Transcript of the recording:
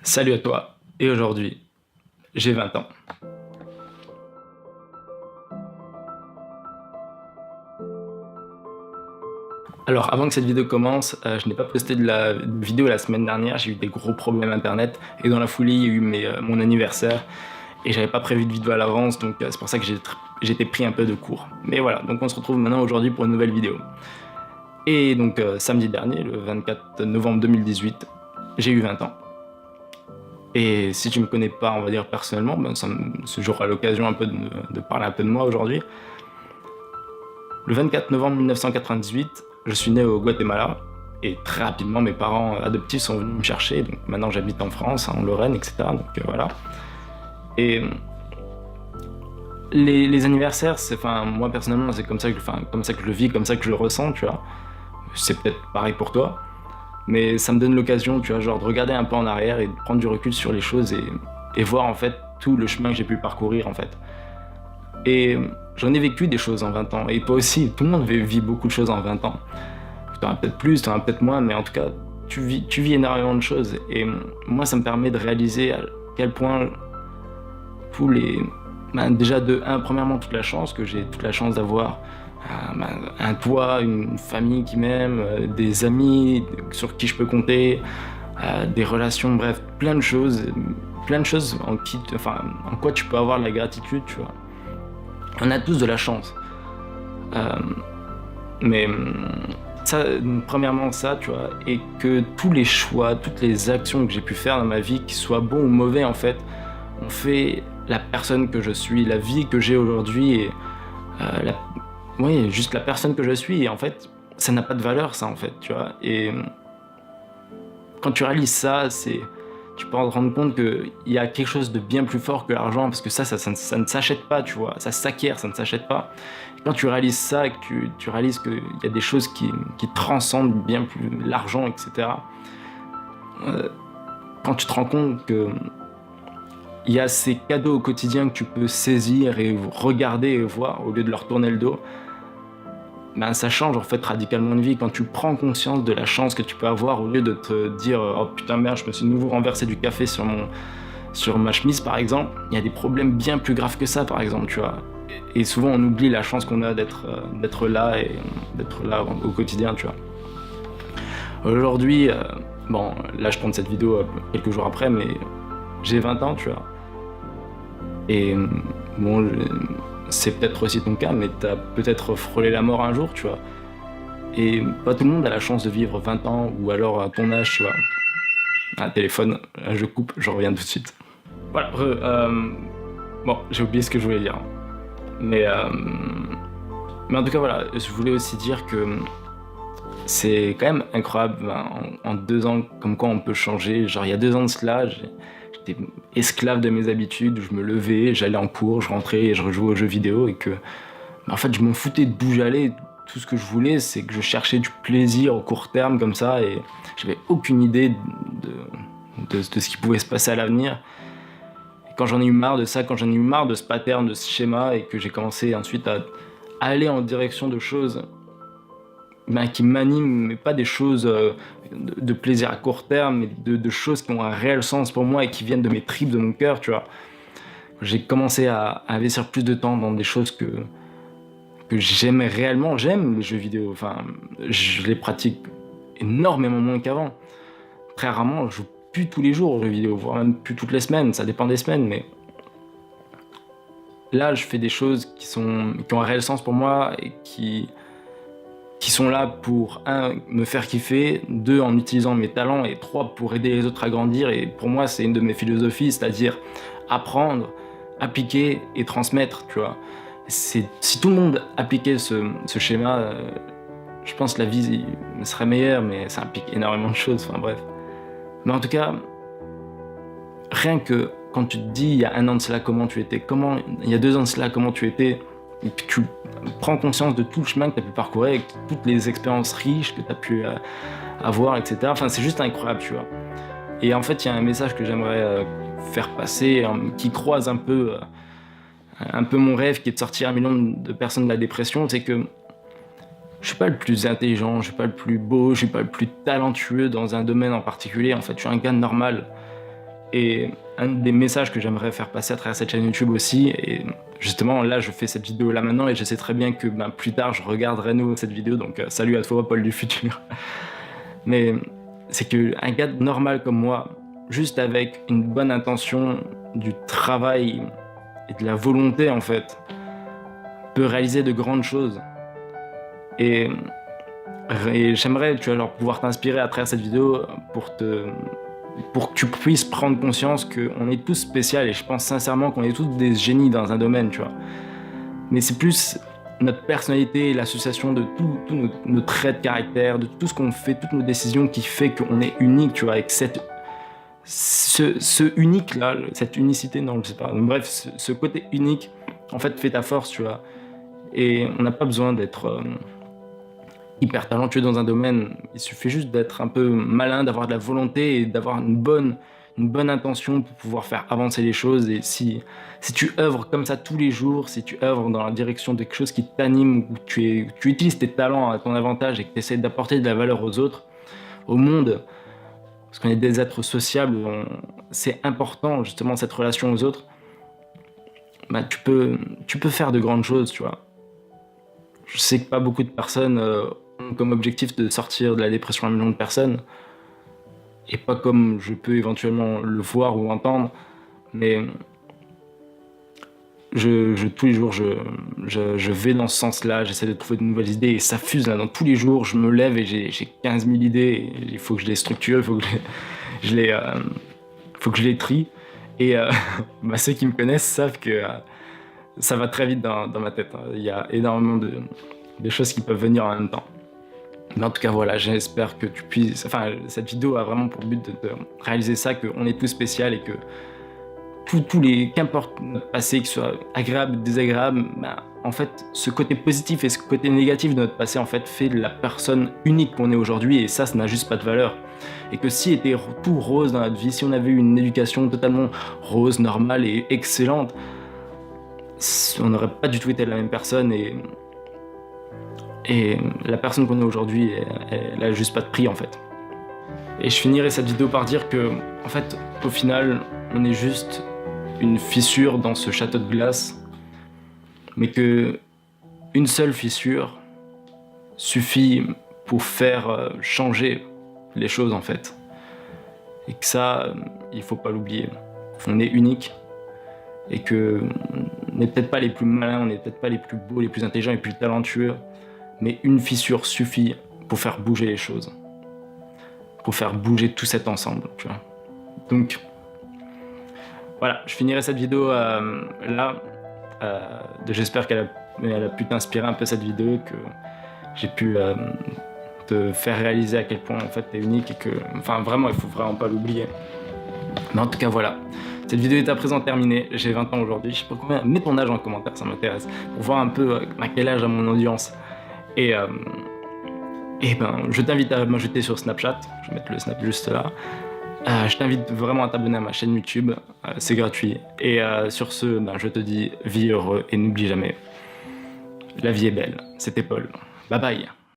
Salut à toi, et aujourd'hui, j'ai 20 ans. Alors avant que cette vidéo commence, je n'ai pas posté de la vidéo la semaine dernière, j'ai eu des gros problèmes internet et dans la foulée, il y a eu mon anniversaire et j'avais pas prévu de vidéo à l'avance, donc c'est pour ça que j'étais pris un peu de court. Mais voilà, donc on se retrouve maintenant aujourd'hui pour une nouvelle vidéo. Et donc samedi dernier, le 24 novembre 2018, j'ai eu 20 ans. Et si tu me connais pas, on va dire personnellement, ben ce jour a l'occasion un peu de parler un peu de moi aujourd'hui. Le 24 novembre 1998, je suis né au Guatemala et très rapidement mes parents adoptifs sont venus me chercher. Donc maintenant j'habite en France, en Lorraine, etc. Donc voilà. Et les anniversaires, moi personnellement c'est comme ça que je le vis, comme ça que je le ressens, tu vois. C'est peut-être pareil pour toi, mais ça me donne l'occasion, tu vois, genre de regarder un peu en arrière et de prendre du recul sur les choses et voir en fait tout le chemin que j'ai pu parcourir en fait. Et j'en ai vécu des choses en 20 ans, et toi aussi, tout le monde vit beaucoup de choses en 20 ans. T'en as peut-être plus, t'en as peut-être moins, mais en tout cas, tu vis énormément de choses. Et moi, ça me permet de réaliser à quel point tous les... déjà premièrement, toute la chance que j'ai, toute la chance d'avoir un toit, une famille qui m'aime, des amis sur qui je peux compter, des relations, bref, plein de choses en quoi tu peux avoir de la gratitude, tu vois. On a tous de la chance. Mais ça, premièrement ça, tu vois, et que tous les choix, toutes les actions que j'ai pu faire dans ma vie, qu'ils soient bons ou mauvais en fait, ont fait la personne que je suis, la vie que j'ai aujourd'hui, et oui, juste la personne que je suis. Et en fait, ça n'a pas de valeur ça en fait, tu vois. Et quand tu réalises ça, tu peux te rendre compte qu'il y a quelque chose de bien plus fort que l'argent, parce que ça ne s'achète pas, tu vois, ça s'acquiert, ça ne s'achète pas. Et quand tu réalises ça, et que tu réalises qu'il y a des choses qui transcendent bien plus l'argent, etc., quand tu te rends compte qu'il y a ces cadeaux au quotidien que tu peux saisir et regarder et voir, au lieu de leur tourner le dos, ben ça change en fait radicalement une vie. Quand tu prends conscience de la chance que tu peux avoir, au lieu de te dire oh putain merde, je me suis de nouveau renversé du café sur ma chemise par exemple, il y a des problèmes bien plus graves que ça par exemple, tu vois. Et souvent on oublie la chance qu'on a d'être là et d'être là au quotidien, tu vois. Aujourd'hui, bon là je tourne cette vidéo quelques jours après, mais j'ai 20 ans, tu vois. Et bon, c'est peut-être aussi ton cas, mais t'as peut-être frôlé la mort un jour, tu vois. Et pas tout le monde a la chance de vivre 20 ans, ou alors à ton âge, tu vois. Un téléphone, je coupe, je reviens tout de suite. Voilà, bon, j'ai oublié ce que je voulais dire. Mais en tout cas, voilà, je voulais aussi dire que c'est quand même incroyable, en 2 ans, comme quoi on peut changer. Genre, il y a 2 ans de cela, j'étais esclave de mes habitudes, je me levais, j'allais en cours, je rentrais et je rejouais aux jeux vidéo, et que en fait je m'en foutais d'où j'allais. Tout ce que je voulais, c'est que je cherchais du plaisir au court terme comme ça, et j'avais aucune idée de ce qui pouvait se passer à l'avenir. Et quand j'en ai eu marre de ça, quand j'en ai eu marre de ce pattern, de ce schéma, et que j'ai commencé ensuite à aller en direction de choses qui m'animent, mais pas des choses de plaisir à court terme, mais de choses qui ont un réel sens pour moi et qui viennent de mes tripes, de mon cœur, tu vois. J'ai commencé à investir plus de temps dans des choses que j'aimais réellement. J'aime les jeux vidéo, enfin, je les pratique énormément moins qu'avant. Très rarement, je joue plus tous les jours aux jeux vidéo, voire même plus toutes les semaines, ça dépend des semaines, mais là, je fais des choses qui ont un réel sens pour moi et qui sont là pour, 1, me faire kiffer, 2, en utilisant mes talents, et 3, pour aider les autres à grandir. Et pour moi, c'est une de mes philosophies, c'est-à-dire apprendre, appliquer et transmettre, tu vois. Si tout le monde appliquait ce schéma, je pense que la vie serait meilleure, mais ça implique énormément de choses, enfin bref. Mais en tout cas, rien que quand tu te dis il y a 1 an de cela comment tu étais, il y a 2 ans de cela comment tu étais, et puis tu prends conscience de tout le chemin que tu as pu parcourir, avec toutes les expériences riches que tu as pu avoir, etc. Enfin, c'est juste incroyable, tu vois. Et en fait, il y a un message que j'aimerais faire passer, qui croise un peu mon rêve, qui est de sortir 1 million de personnes de la dépression. C'est que je suis pas le plus intelligent, je suis pas le plus beau, je suis pas le plus talentueux dans un domaine en particulier. En fait, je suis un gars normal Et un des messages que j'aimerais faire passer à travers cette chaîne YouTube aussi, et justement là je fais cette vidéo là maintenant et je sais très bien que plus tard je regarderai nouveau cette vidéo, donc salut à toi Paul du futur. Mais c'est qu'un gars normal comme moi, juste avec une bonne intention, du travail et de la volonté en fait, peut réaliser de grandes choses. Et j'aimerais, tu vois, genre, pouvoir t'inspirer à travers cette vidéo pour que tu puisses prendre conscience qu'on est tous spéciaux, et je pense sincèrement qu'on est tous des génies dans un domaine, tu vois. Mais c'est plus notre personnalité, l'association de tous nos traits de caractère, de tout ce qu'on fait, toutes nos décisions qui fait qu'on est unique, tu vois, avec ce unique là, cette unicité, non je sais pas, bref, ce côté unique en fait fait ta force, tu vois. Et on n'a pas besoin d'être hyper talentueux dans un domaine, il suffit juste d'être un peu malin, d'avoir de la volonté et d'avoir une bonne intention pour pouvoir faire avancer les choses. Et si tu œuvres comme ça tous les jours, si tu œuvres dans la direction de quelque chose qui t'anime, où tu utilises tes talents à ton avantage et que tu essaies d'apporter de la valeur aux autres, au monde, parce qu'on est des êtres sociables, c'est important justement cette relation aux autres, tu peux faire de grandes choses, tu vois. Je sais que pas beaucoup de personnes ont comme objectif de sortir de la dépression 1 million de personnes, et pas comme je peux éventuellement le voir ou entendre, mais tous les jours je vais dans ce sens-là, j'essaie de trouver de nouvelles idées et ça fuse là, dans tous les jours je me lève et j'ai 15 000 idées, et il faut que je les structure, il faut que je les trie, et ceux qui me connaissent savent que ça va très vite dans ma tête, hein. Il y a énormément de choses qui peuvent venir en même temps. Mais en tout cas voilà, j'espère que tu puisses... Enfin, cette vidéo a vraiment pour but de réaliser ça, qu'on est tous spéciaux et que qu'importe notre passé, que ce soit agréable ou désagréable, en fait, ce côté positif et ce côté négatif de notre passé, en fait, fait de la personne unique qu'on est aujourd'hui, et ça n'a juste pas de valeur. Et que si était tout rose dans notre vie, si on avait eu une éducation totalement rose, normale et excellente, on n'aurait pas du tout été la même personne, et la personne qu'on est aujourd'hui, elle a juste pas de prix en fait. Et je finirai cette vidéo par dire que, en fait, au final, on est juste une fissure dans ce château de glace, mais que une seule fissure suffit pour faire changer les choses en fait. Et que ça, il faut pas l'oublier. On est unique, et que on n'est peut-être pas les plus malins, on n'est peut-être pas les plus beaux, les plus intelligents, les plus talentueux, mais une fissure suffit pour faire bouger les choses, pour faire bouger tout cet ensemble, tu vois. Donc voilà, je finirai cette vidéo là. J'espère qu'elle a pu t'inspirer un peu, cette vidéo, que j'ai pu te faire réaliser à quel point en fait t'es unique, et que, enfin vraiment, il faut vraiment pas l'oublier. Mais en tout cas voilà, cette vidéo est à présent terminée. J'ai 20 ans aujourd'hui, je sais pas combien, mets ton âge en commentaire, ça m'intéresse, pour voir un peu à quel âge a mon audience. Et je t'invite à m'ajouter sur Snapchat, je vais mettre le Snap juste là. Je t'invite vraiment à t'abonner à ma chaîne YouTube, c'est gratuit. Et sur ce, je te dis, vis heureux et n'oublie jamais, la vie est belle. C'était Paul. Bye bye.